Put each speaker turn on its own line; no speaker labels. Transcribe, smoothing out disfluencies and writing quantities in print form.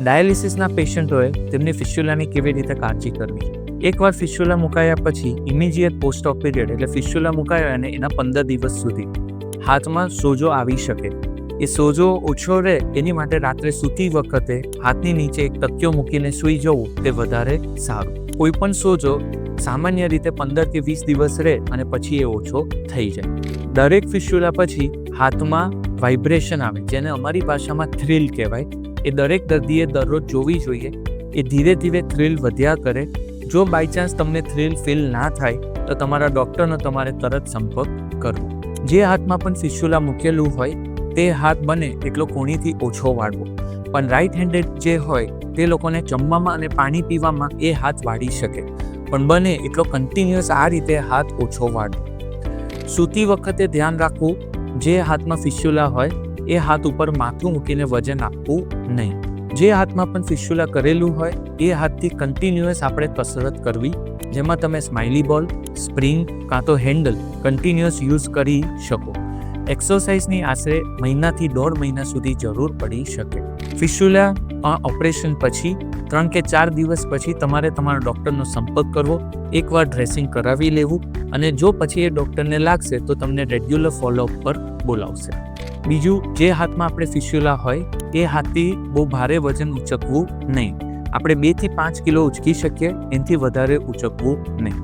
ડાયાલિસિસના patient હોય તેમની ફિસ્ચ્યુલાની કેવી રીતે કાળજી કરવી. એકવાર ફિસ્ચ્યુલા મુકાયા પછી ઇમિડિયેટ પોસ્ટ ઓપ પીરિયડ એટલે ફિસ્ચ્યુલા મુકાયો અને એના 15 દિવસ સુધી હાથમાં સોજો આવી શકે. એ સોજો ઓછો રહે એની માટે રાત્રે સૂતી વખતે હાથની નીચે એક તકિયો મૂકીને સૂઈ જવું તે વધારે સારું. કોઈ પણ સોજો સામાન્ય રીતે 15 કે 20 દિવસ રહે અને પછી એ ઓછો થઈ જાય. દરેક ફિસ્ચ્યુલા પછી હાથમાં વાઇબ્રેશન આવે જેને અમારી ભાષામાં થ્રિલ કહેવાય. એ દરેક દર્દીએ દરરોજ જોવી જોઈએ. એ ધીરે ધીરે થ્રિલ વધ્યા કરે. જો બાય ચાન્સ તમને થ્રિલ ફીલ ના થાય તો તમારા ડૉક્ટરનો તમારે તરત સંપર્ક કરવો. જે હાથમાં પણ ફિસ્ચ્યુલા મૂકેલું હોય તે હાથ બને એટલો કોણીથી ઓછો વાળવો. પણ રાઇટ હેન્ડેડ જે હોય તે લોકોને જમવામાં અને પાણી પીવામાં એ હાથ વાળી શકે. પણ બને એટલો કન્ટિન્યુઅસ આ રીતે હાથ ઓછો વાળવો. સૂતી વખતે ધ્યાન રાખવું, જે હાથમાં ફિસ્ચ્યુલા હોય એ હાથ ઉપર માથું મૂકીને વજન આપવું નહીં. જે હાથમાં પણ ફિસ્ચ્યુલા કરેલું હોય એ હાથથી કન્ટિન્યુઅસ આપણે કસરત કરવી, જેમાં તમે સ્માઇલી બોલ, સ્પ્રિંગ કાં તો હેન્ડલ કન્ટિન્યુઅસ યુઝ કરી શકો. એક્સરસાઇઝની આશરે મહિનાથી 1.5 મહિના સુધી જરૂર પડી શકે. ફિસ્ચ્યુલા ઓપરેશન પછી 3 કે 4 દિવસ પછી તમારે તમારા ડૉક્ટરનો સંપર્ક કરવો, એકવાર ડ્રેસિંગ કરાવી લેવું અને જો પછી એ ડૉક્ટરને લાગશે તો તમને રેગ્યુલર ફોલોઅપ પર બોલાવશે. બીજું, જે હાથમાં આપણે ફિસ્ચ્યુલા હોય એ હાથથી બહુ ભારે વજન ઉચકવું નહીં. આપણે 2 થી 5 કિલો ઉચકી શકીએ, એનાથી વધારે ઉચકવું નહીં.